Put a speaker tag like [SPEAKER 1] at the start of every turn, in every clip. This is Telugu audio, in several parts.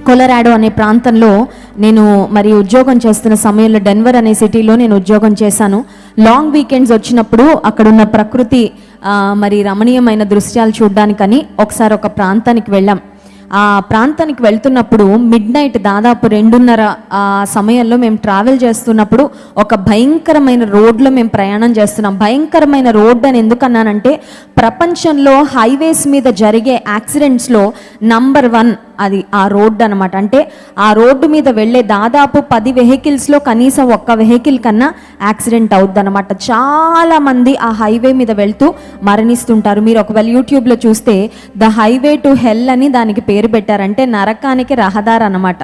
[SPEAKER 1] కొలరాడో అనే ప్రాంతంలో నేను మరి ఉద్యోగం చేస్తున్న సమయంలో డెన్వర్ అనే సిటీలో నేను ఉద్యోగం చేశాను. లాంగ్ వీకెండ్స్ వచ్చినప్పుడు అక్కడున్న ప్రకృతి మరి రమణీయమైన దృశ్యాలు చూడడానికని ఒకసారి ఒక ప్రాంతానికి వెళ్ళాం. ఆ ప్రాంతానికి వెళ్తున్నప్పుడు మిడ్ నైట్ దాదాపు 2:30 ఆ సమయంలో మేము ట్రావెల్ చేస్తున్నప్పుడు ఒక భయంకరమైన రోడ్లో మేము ప్రయాణం చేస్తున్నాం. భయంకరమైన రోడ్ అని ఎందుకన్నానంటే ప్రపంచంలో హైవేస్ మీద జరిగే యాక్సిడెంట్స్లో నంబర్ 1 అది ఆ రోడ్డు అనమాట. అంటే ఆ రోడ్డు మీద వెళ్ళే దాదాపు 10 వెహికల్స్లో కనీసం ఒక్క వెహికల్ కన్నా యాక్సిడెంట్ అవుద్ది అనమాట. చాలామంది ఆ హైవే మీద వెళ్తూ మరణిస్తుంటారు. మీరు ఒకవేళ యూట్యూబ్లో చూస్తే ద హైవే టు హెల్ అని దానికి పేరు పెట్టారంటే నరకానికి రహదారి అనమాట.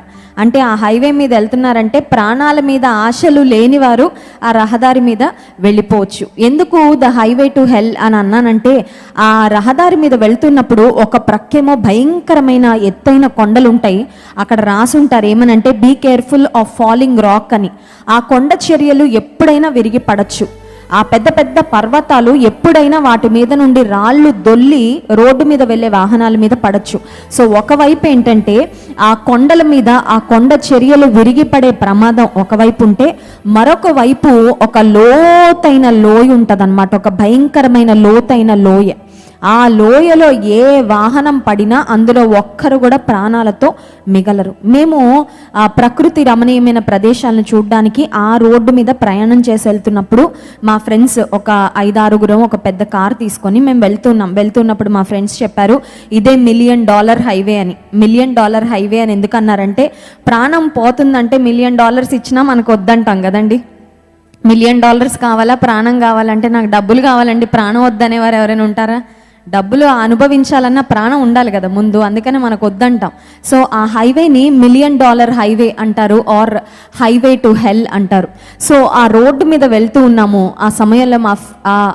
[SPEAKER 1] అంటే ఆ హైవే మీద వెళ్తున్నారంటే ప్రాణాల మీద ఆశలు లేని వారు ఆ రహదారి మీద వెళ్ళిపోవచ్చు. ఎందుకు ద హైవే టు హెల్ అని అన్నానంటే ఆ రహదారి మీద వెళ్తున్నప్పుడు ఒక ప్రక్కేమో భయంకరమైన ఎత్తైన కొండలు ఉంటాయి. అక్కడ రాసుంటారు ఏమనంటే be careful of falling rock అని. ఆ కొండ చర్యలు ఎప్పుడైనా విరిగి పడచ్చు. ఆ పెద్ద పెద్ద పర్వతాలు ఎప్పుడైనా వాటి మీద నుండి రాళ్ళు దొల్లి రోడ్డు మీద వెళ్ళే వాహనాల మీద పడచ్చు. సో ఒకవైపు ఏంటంటే ఆ కొండల మీద ఆ కొండ చర్యలు విరిగి పడే ప్రమాదం ఒకవైపు ఉంటే, మరొక వైపు ఒక లోతైన లోయ ఉంటుందన్నమాట. ఒక భయంకరమైన లోతైన లోయ. ఆ లోయలో ఏ వాహనం పడినా అందులో ఒక్కరు కూడా ప్రాణాలతో మిగలరు. మేము ఆ ప్రకృతి రమణీయమైన ప్రదేశాలను చూడడానికి ఆ రోడ్డు మీద ప్రయాణం చేసి వెళ్తున్నప్పుడు మా ఫ్రెండ్స్ ఒక 5-6 ఒక పెద్ద కార్ తీసుకొని మేము వెళ్తున్నప్పుడు మా ఫ్రెండ్స్ చెప్పారు ఇదే $1 మిలియన్ హైవే అని. $1 మిలియన్ హైవే అని ఎందుకన్నారంటే ప్రాణం పోతుందంటే $1 మిలియన్ ఇచ్చినా మనకు వద్దంటాం కదండి. $1 మిలియన్ కావాలా, ప్రాణం కావాలంటే నాకు డబ్బులు కావాలండి, ప్రాణం వద్దనేవారు ఎవరైనా ఉంటారా? డబ్బులు అనుభవించాలన్నా ప్రాణం ఉండాలి కదా ముందు, అందుకని మనకు వద్దంటాం. సో ఆ హైవేని $1 మిలియన్ హైవే అంటారు, ఆర్ హైవే టు హెల్ అంటారు. సో ఆ రోడ్డు మీద వెళ్తూ ఉన్నాము. ఆ సమయంలో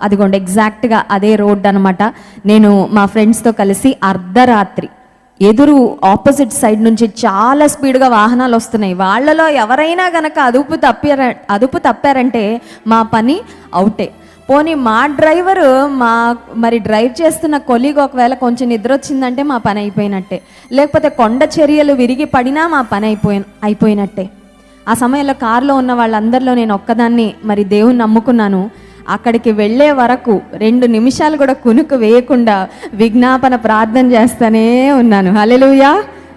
[SPEAKER 1] అదిగోండి ఎగ్జాక్ట్గా అదే రోడ్డు అనమాట. నేను మా ఫ్రెండ్స్తో కలిసి అర్ధరాత్రి ఎదురు ఆపోజిట్ సైడ్ నుంచి చాలా స్పీడ్గా వాహనాలు వస్తున్నాయి. వాళ్ళలో ఎవరైనా గనక అదుపు తప్పారంటే మా పని అవుటే. పోనీ మా డ్రైవరు మరి డ్రైవ్ చేస్తున్న కొలీగ్ ఒకవేళ కొంచెం నిద్ర వచ్చిందంటే మా పని అయిపోయినట్టే. లేకపోతే కొండ చర్యలు విరిగి పడినా మా పని అయిపోయినట్టే. ఆ సమయంలో కారులో ఉన్న వాళ్ళందరిలో నేను ఒక్కదాన్ని మరి దేవుని నమ్ముకున్నాను. అక్కడికి వెళ్ళే వరకు 2 నిమిషాలు కూడా కునుకు వేయకుండా విజ్ఞాపన ప్రార్థన చేస్తూనే ఉన్నాను. హల్లెలూయా.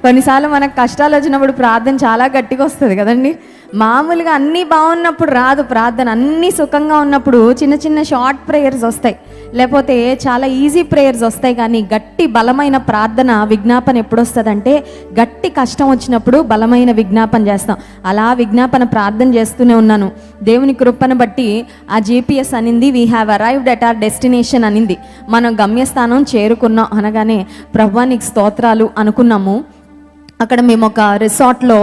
[SPEAKER 1] కొన్నిసార్లు మనకు కష్టాలు వచ్చినప్పుడు ప్రార్థన చాలా గట్టిగా వస్తుంది కదండి. మామూలుగా అన్నీ బాగున్నప్పుడు రాదు ప్రార్థన. అన్నీ సుఖంగా ఉన్నప్పుడు చిన్న చిన్న షార్ట్ ప్రేయర్స్ వస్తాయి, లేకపోతే చాలా ఈజీ ప్రేయర్స్ వస్తాయి. కానీ గట్టి బలమైన ప్రార్థన విజ్ఞాపన ఎప్పుడు వస్తుందంటే గట్టి కష్టం వచ్చినప్పుడు బలమైన విజ్ఞాపన చేస్తాం. అలా విజ్ఞాపన ప్రార్థన చేస్తూనే ఉన్నాను. దేవుని కృపను బట్టి ఆ GPS అనింది we have arrived at our destination అనింది. మనం గమ్యస్థానం చేరుకున్నాం అనగానే ప్రభువా నీకు స్తోత్రాలు అనుకున్నాము. అక్కడ మేము ఒక రిసార్ట్లో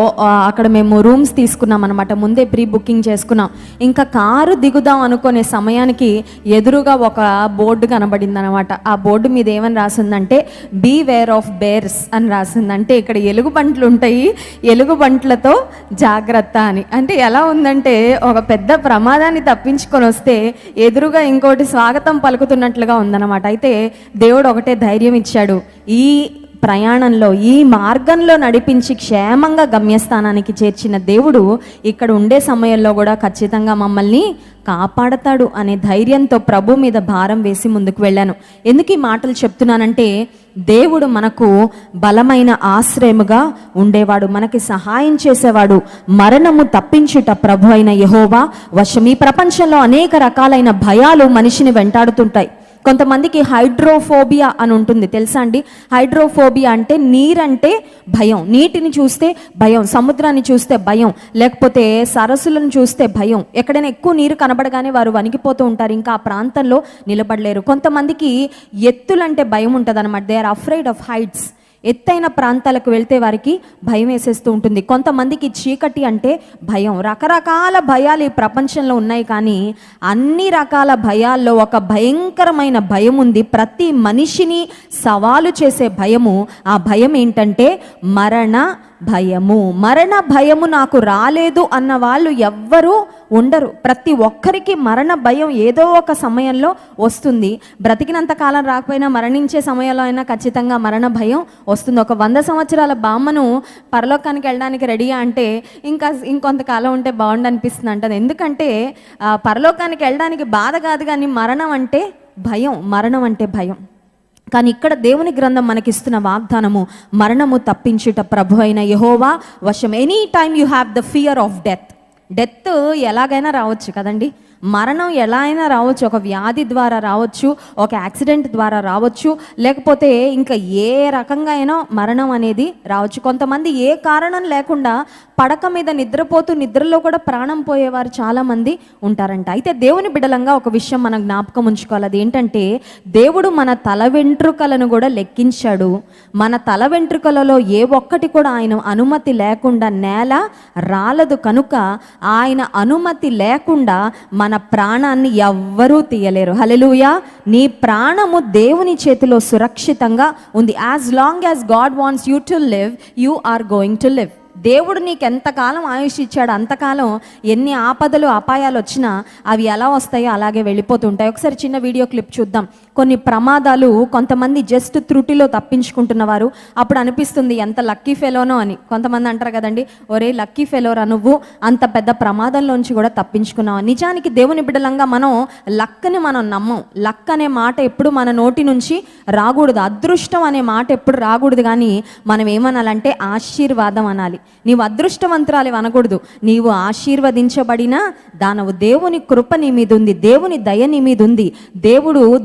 [SPEAKER 1] అక్కడ మేము రూమ్స్ తీసుకున్నాం అనమాట. ముందే ప్రీ బుకింగ్ చేసుకున్నాం. ఇంకా కారు దిగుదాం అనుకునే సమయానికి ఎదురుగా ఒక బోర్డు కనబడింది అనమాట. ఆ బోర్డు మీద ఏమని రాసిందంటే బీ వేర్ ఆఫ్ బేర్స్ అని రాసిందంటే ఇక్కడ ఎలుగుబంట్లు ఉంటాయి, ఎలుగుబంట్లతో జాగ్రత్త అని. అంటే ఎలా ఉందంటే ఒక పెద్ద ప్రమాదాన్ని తప్పించుకొని వస్తే ఎదురుగా ఇంకోటి స్వాగతం పలుకుతున్నట్లుగా ఉందన్నమాట. అయితే దేవుడు ఒకటే ధైర్యం ఇచ్చాడు. ఈ ప్రయాణంలో ఈ మార్గంలో నడిపించి క్షేమంగా గమ్యస్థానానికి చేర్చిన దేవుడు ఇక్కడ ఉండే సమయంలో కూడా ఖచ్చితంగా మమ్మల్ని కాపాడతాడు అనే ధైర్యంతో ప్రభు మీద భారం వేసి ముందుకు వెళ్ళాను. ఎందుకు ఈ మాటలు చెప్తున్నానంటే దేవుడు మనకు బలమైన ఆశ్రయముగా ఉండేవాడు, మనకి సహాయం చేసేవాడు. మరణము తప్పించుట ప్రభు అయిన యెహోవా వశం. ఈ ప్రపంచంలో అనేక రకాలైన భయాలు మనిషిని వెంటాడుతుంటాయి. కొంతమందికి హైడ్రోఫోబియా అని ఉంటుంది, తెలుసా అండి? హైడ్రోఫోబియా అంటే నీరంటే భయం, నీటిని చూస్తే భయం, సముద్రాన్ని చూస్తే భయం, లేకపోతే సరస్సులను చూస్తే భయం. ఎక్కడైనా ఎక్కువ నీరు కనబడగానే వారు వణికిపోతూ ఉంటారు, ఇంకా ఆ ప్రాంతంలో నిలబడలేరు. కొంతమందికి ఎత్తులంటే భయం ఉంటుంది అనమాట. They are afraid of heights. ఎత్తైన ప్రాంతాలకు వెళ్తే వారికి భయం వేసేస్తూ ఉంటుంది. కొంతమందికి చీకటి అంటే భయం. రకరకాల భయాలు ఈ ప్రపంచంలో ఉన్నాయి, కానీ అన్ని రకాల భయాల్లో ఒక భయంకరమైన భయం ఉంది. ప్రతి మనిషిని సవాలు చేసే భయము. ఆ భయం ఏంటంటే మరణ భయము. మరణ భయము నాకు రాలేదు అన్న వాళ్ళు ఎవ్వరూ ఉండరు. ప్రతి ఒక్కరికి మరణ భయం ఏదో ఒక సమయంలో వస్తుంది. బ్రతికినంత కాలం రాకపోయినా మరణించే సమయంలో అయినా ఖచ్చితంగా మరణ భయం వస్తుంది. ఒక 100 సంవత్సరాల బామ్మను పరలోకానికి వెళ్ళడానికి రెడీ అంటే ఇంకొంతకాలం ఉంటే బాగుండు అనిపిస్తుంది అంటది. ఎందుకంటే పరలోకానికి వెళ్ళడానికి బాధ కాదు, కానీ మరణం అంటే భయం. మరణం అంటే భయం. కానీ ఇక్కడ దేవుని గ్రంథం మనకిస్తున్న వాగ్దానము, మరణము తప్పించుట ప్రభు అయిన యెహోవా వశం. Any time you have the fear of death. Death ఎలాగైనా రావచ్చు కదండి. మరణం ఎలా అయినా రావచ్చు. ఒక వ్యాధి ద్వారా రావచ్చు, ఒక యాక్సిడెంట్ ద్వారా రావచ్చు, లేకపోతే ఇంకా ఏ రకంగా అయినా మరణం అనేది రావచ్చు. కొంతమంది ఏ కారణం లేకుండా పడక మీద నిద్రపోతూ నిద్రలో కూడా ప్రాణం పోయేవారు చాలామంది ఉంటారంట. అయితే దేవుని బిడ్డలంగా ఒక విషయం మనం జ్ఞాపకం ఉంచుకోవాలి. అది ఏంటంటే దేవుడు మన తల వెంట్రుకలను కూడా లెక్కించాడు. మన తల వెంట్రుకలలో ఏ ఒక్కటి కూడా ఆయన అనుమతి లేకుండా నేల రాలదు. కనుక ఆయన అనుమతి లేకుండా మన ప్రాణాన్ని ఎవ్వరూ తీయలేరు. హల్లెలూయా. నీ ప్రాణము దేవుని చేతిలో సురక్షితంగా ఉంది. As long as God wants you to live, you are going to live. దేవుడు నీకు ఎంతకాలం ఆయుష్ ఇచ్చాడు అంతకాలం ఎన్ని ఆపదలు అపాయాలు వచ్చినా అవి ఎలా వస్తాయో అలాగే వెళ్ళిపోతుంటాయి. ఒకసారి చిన్న వీడియో క్లిప్ చూద్దాం. కొన్ని ప్రమాదాలు కొంతమంది జస్ట్ త్రుటిలో తప్పించుకుంటున్నవారు. అప్పుడు అనిపిస్తుంది ఎంత లక్కీ ఫెలోనో అని. కొంతమంది అంటారు కదండి, ఒరే లక్కీ ఫెలోరా నువ్వు, అంత పెద్ద ప్రమాదంలోంచి కూడా తప్పించుకున్నావు. నిజానికి దేవుని బిడ్డలంగా మనం లక్కని మనం నమ్మం. లక్ అనే మాట ఎప్పుడు మన నోటి నుంచి రాకూడదు. అదృష్టం అనే మాట ఎప్పుడు రాకూడదు. కానీ మనం ఏమనాలంటే ఆశీర్వాదం అనాలి. నీవు అదృష్టవంతురాలి అనకూడదు. నీవు ఆశీర్వదించబడిన దానవు. దేవుని కృప నీ మీద ఉంది, దేవుని దయ నీ మీద ఉంది,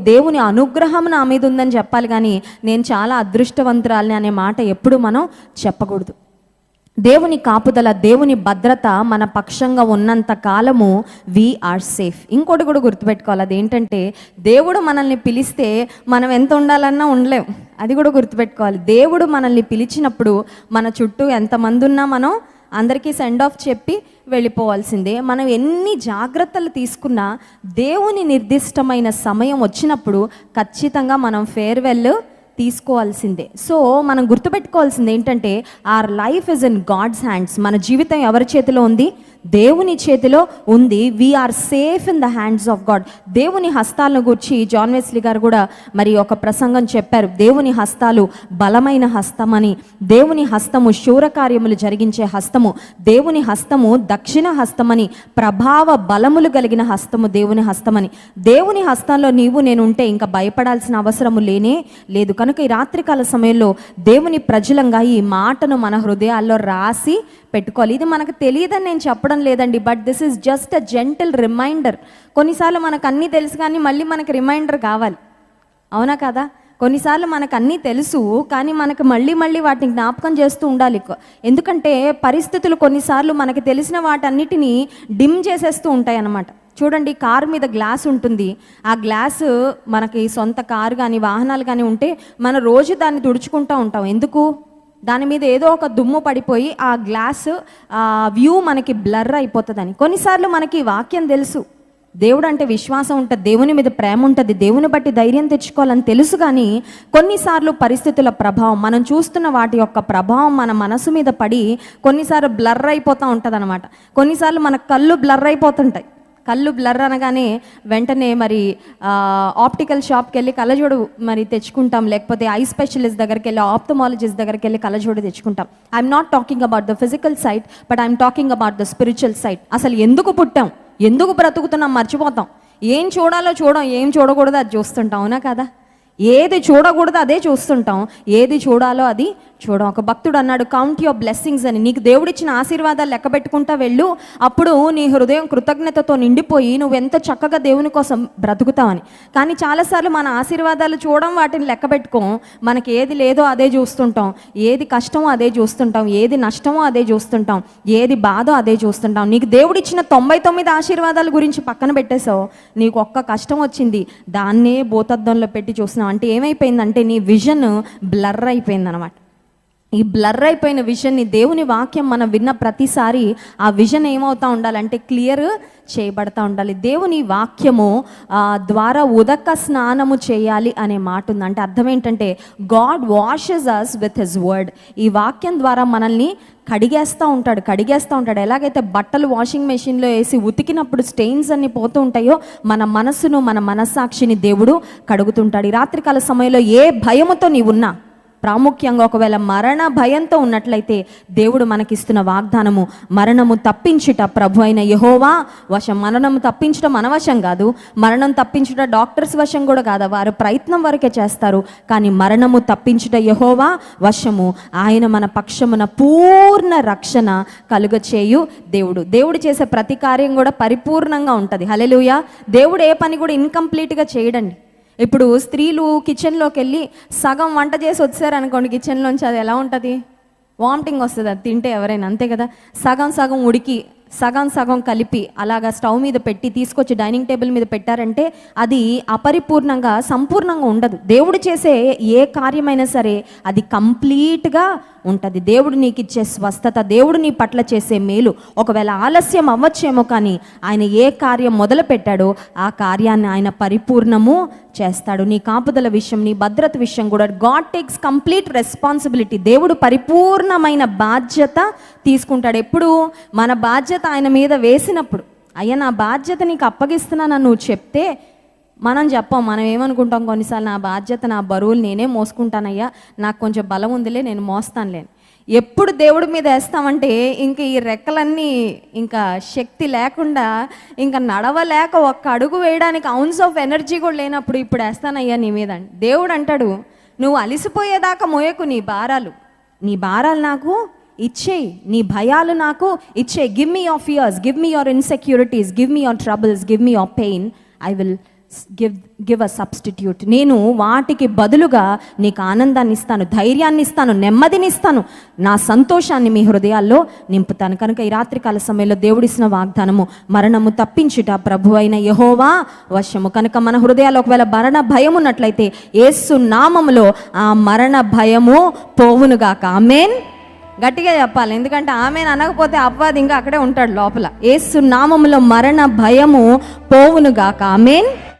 [SPEAKER 1] దేవుని అనుగ్రహం నా మీద ఉందని చెప్పాలి. కానీ నేను చాలా అదృష్టవంతురాలిని అనే మాట ఎప్పుడు మనం చెప్పకూడదు. దేవుని కాపుదల, దేవుని భద్రత మన పక్షంగా ఉన్నంత కాలము వీఆర్ సేఫ్. ఇంకోటి కూడా గుర్తుపెట్టుకోవాలి. అదేంటంటే దేవుడు మనల్ని పిలిస్తే మనం ఎంత ఉండాలన్నా ఉండలేం. అది కూడా గుర్తుపెట్టుకోవాలి. దేవుడు మనల్ని పిలిచినప్పుడు మన చుట్టూ ఎంతమంది ఉన్నా మనం అందరికీ సెండ్ ఆఫ్ చెప్పి వెళ్ళిపోవాల్సిందే. మనం ఎన్ని జాగ్రత్తలు తీసుకున్నా దేవుని నిర్దిష్టమైన సమయం వచ్చినప్పుడు ఖచ్చితంగా మనం ఫేర్వెల్ తీసుకోవాల్సిందే. సో మనం గుర్తుపెట్టుకోవాల్సింది ఏంటంటే our life is in God's hands. మన జీవితం ఎవరి చేతిలో ఉంది? దేవుని చేతిలో ఉంది. We are safe in the hands of God. దేవుని హస్తాలను గురించి జాన్ వెస్లీ గారు కూడా మరి ఒక ప్రసంగం చెప్పారు. దేవుని హస్తాలు బలమైన హస్తమని, దేవుని హస్తము శూరకార్యములు జరిగించే హస్తము, దేవుని హస్తము దక్షిణ హస్తమని, ప్రభావ బలములు కలిగిన హస్తము దేవుని హస్తమని. దేవుని హస్తంలో నీవు నేను ఉంటే ఇంకా భయపడాల్సిన అవసరము లేనే లేదు. కనుక ఈ రాత్రికాల సమయంలో దేవుని ప్రజలంగా ఈ మాటను మన హృదయాల్లో రాసి పెట్టుకోవాలి. ఇది మనకు తెలియదని నేను చెప్పడం లేదండి, but this is just a gentle reminder. కొన్నిసార్లు మనకు అన్నీ తెలుసు కానీ మళ్ళీ మనకు రిమైండర్ కావాలి. అవునా కదా? కొన్నిసార్లు మనకు అన్నీ తెలుసు కానీ మనకు మళ్ళీ వాటిని జ్ఞాపకం చేస్తూ ఉండాలి. ఎందుకంటే పరిస్థితులు కొన్నిసార్లు మనకు తెలిసిన వాటన్నిటినీ డిమ్ చేసేస్తూ ఉంటాయి అన్నమాట. చూడండి, కారు మీద గ్లాస్ ఉంటుంది. ఆ గ్లాసు మనకి సొంత కారు కానీ వాహనాలు కానీ ఉంటే మనం రోజు దాన్ని తుడుచుకుంటూ ఉంటాం. ఎందుకు? దాని మీద ఏదో ఒక దుమ్ము పడిపోయి ఆ గ్లాస్ వ్యూ మనకి బ్లర్ అయిపోతుందని. కొన్నిసార్లు మనకి వాక్యం తెలుసు, దేవుడు అంటే విశ్వాసం ఉంటుంది, దేవుని మీద ప్రేమ ఉంటుంది, దేవుని బట్టి ధైర్యం తెచ్చుకోవాలని తెలుసు. కానీ కొన్నిసార్లు పరిస్థితుల ప్రభావం, మనం చూస్తున్న వాటి యొక్క ప్రభావం మన మనసు మీద పడి కొన్నిసార్లు బ్లర్ అయిపోతూ ఉంటుంది అనమాట. కొన్నిసార్లు మన కళ్ళు బ్లర్ అయిపోతుంటాయి. కళ్ళు బ్లర్ అనగానే వెంటనే మరి ఆప్టికల్ షాప్కి వెళ్ళి కళ్ళజోడు మరి తెచ్చుకుంటాం, లేకపోతే ఐ స్పెషలిస్ట్ దగ్గరికి వెళ్ళి, ఆప్థమాలజిస్ట్ దగ్గరికి వెళ్ళి కళ్ళజోడు తెచ్చుకుంటాం. I'm not talking about the physical side, but I'm talking about the spiritual side. అసలు ఎందుకు పుట్టాం, ఎందుకు బ్రతుకుతున్నాం మర్చిపోతాం. ఏం చూడాలో చూడం, ఏం చూడకూడదో అది చూస్తుంటాం. అవునా కదా? ఏది చూడకూడదో అదే చూస్తుంటాం, ఏది చూడాలో అది చూడం. ఒక భక్తుడు అన్నాడు, కౌంట్ యువర్ బ్లెస్సింగ్స్ అని. నీకు దేవుడిచ్చిన ఆశీర్వాదాలు లెక్క పెట్టుకుంటా వెళ్ళు, అప్పుడు నీ హృదయం కృతజ్ఞతతో నిండిపోయి నువ్వు ఎంత చక్కగా దేవుని కోసం బ్రతుకుతావని. కానీ చాలాసార్లు మన ఆశీర్వాదాలు చూడడం, వాటిని లెక్క పెట్టుకోం. మనకి ఏది లేదో అదే చూస్తుంటాం, ఏది కష్టమో అదే చూస్తుంటాం, ఏది నష్టమో అదే చూస్తుంటాం, ఏది బాధో అదే చూస్తుంటాం. నీకు దేవుడిచ్చిన 99 ఆశీర్వాదాల గురించి పక్కన పెట్టేసావు, నీకు ఒక్క కష్టం వచ్చింది, దాన్నే భూతద్దంలో పెట్టి చూస్తున్నావు. అంటే ఏమైపోయిందంటే నీ విజన్ బ్లర్ అయిపోయింది అనమాట. ఈ బ్లర్ అయిపోయిన విజన్ని దేవుని వాక్యం మనం విన్న ప్రతిసారి ఆ విజన్ ఏమవుతా ఉండాలంటే క్లియర్ చేయబడతా ఉండాలి. దేవుని వాక్యము ద్వారా ఉదక స్నానము చేయాలి అనే మాట ఉంది. అంటే అర్థం ఏంటంటే God washes us with his word. ఈ వాక్యం ద్వారా మనల్ని కడిగేస్తూ ఉంటాడు. ఎలాగైతే బట్టలు వాషింగ్ మెషిన్లో వేసి ఉతికినప్పుడు స్టెయిన్స్ అన్ని పోతూ ఉంటాయో మన మనసును, మన మనస్సాక్షిని దేవుడు కడుగుతుంటాడు. ఈ రాత్రికాల సమయంలో ఏ భయముతో నీవున్నా, ప్రాముఖ్యంగా ఒకవేళ మరణ భయంతో ఉన్నట్లయితే దేవుడు మనకిస్తున్న వాగ్దానము, మరణము తప్పించుట ప్రభు అయిన యెహోవా వశం. మరణము తప్పించడం మన వశం కాదు, మరణం తప్పించుట డాక్టర్స్ వశం కూడా కాదు, వారు ప్రయత్నం వరకే చేస్తారు. కానీ మరణము తప్పించుట యెహోవా వశము. ఆయన మన పక్షమున పూర్ణ రక్షణ కలుగచేయు దేవుడు. దేవుడు చేసే ప్రతి కార్యం కూడా పరిపూర్ణంగా ఉంటుంది. హల్లెలూయా. దేవుడు ఏ పని కూడా ఇన్కంప్లీట్గా చేయడండి. ఇప్పుడు స్త్రీలు కిచెన్లోకి వెళ్ళి సగం వంట చేసి వచ్చారనుకోండి కిచెన్లోంచి, అది ఎలా ఉంటుంది? వామిటింగ్ వస్తుంది అది తింటే ఎవరైనా, అంతే కదా. సగం ఉడికి సగం కలిపి అలాగా స్టవ్ మీద పెట్టి తీసుకొచ్చి డైనింగ్ టేబుల్ మీద పెట్టారంటే అది అపరిపూర్ణంగా, సంపూర్ణంగా ఉండదు. దేవుడు చేసే ఏ కార్యమైనా సరే అది కంప్లీట్గా ఉంటుంది. దేవుడు నీకు ఇచ్చే స్వస్థత, దేవుడు నీ పట్ల చేసే మేలు ఒకవేళ ఆలస్యం అవ్వచ్చేమో, కానీ ఆయన ఏ కార్యం మొదలు పెట్టాడో ఆ కార్యాన్ని ఆయన పరిపూర్ణము చేస్తాడు. నీ కాపుదల విషయం, నీ భద్రత విషయం కూడా గాడ్ టేక్స్ కంప్లీట్ రెస్పాన్సిబిలిటీ. దేవుడు పరిపూర్ణమైన బాధ్యత తీసుకుంటాడు. ఎప్పుడు మన బాధ్యత ఆయన మీద వేసినప్పుడు, అయ్యా నా బాధ్యత నీకు అప్పగిస్తున్నానని నువ్వు చెప్తే మనం చెప్పాం. మనం ఏమనుకుంటాం కొన్నిసార్లు, నా బాధ్యత, నా బరువులు నేనే మోసుకుంటానయ్యా, నాకు కొంచెం బలం ఉందిలే, నేను మోస్తానులేను. ఎప్పుడు దేవుడి మీద వేస్తామంటే ఇంక ఈ రెక్కలన్నీ ఇంకా శక్తి లేకుండా, ఇంకా నడవలేక ఒక్క అడుగు వేయడానికి ఔన్స్ ఆఫ్ ఎనర్జీ కూడా లేనప్పుడు ఇప్పుడు వేస్తానయ్యా నీ మీద. దేవుడు అంటాడు, నువ్వు అలిసిపోయేదాకా మోయకు నీ భారాలు నాకు ఇచ్చేయి, నీ భయాలు నాకు ఇచ్చేయి. Give me your fears, give me your insecurities, give me your troubles, give me your pain. I will give a substitute. నేను వాటికి బదులుగా నీకు ఆనందాన్ని ఇస్తాను, ధైర్యాన్ని ఇస్తాను, నెమ్మదిని ఇస్తాను, నా సంతోషాన్ని మీ హృదయాల్లో నింపుతాను. కనుక ఈ రాత్రికాల సమయంలో దేవుడిసిన వాగ్దానము, మరణము తప్పించుట ప్రభు అయిన యెహోవా వశము. కనుక మన హృదయాల్లో ఒకవేళ మరణ భయం ఉన్నట్లయితే యేసు నామములో ఆ మరణ భయము పోవునుగాక. ఆమేన్. గట్టిగా చెప్పాలి, ఎందుకంటే ఆమెను అనకపోతే అపవాది ఇంకా అక్కడే ఉంటాడు లోపల. యేసు నామములో మరణ భయము పోవునుగాక. ఆమేన్.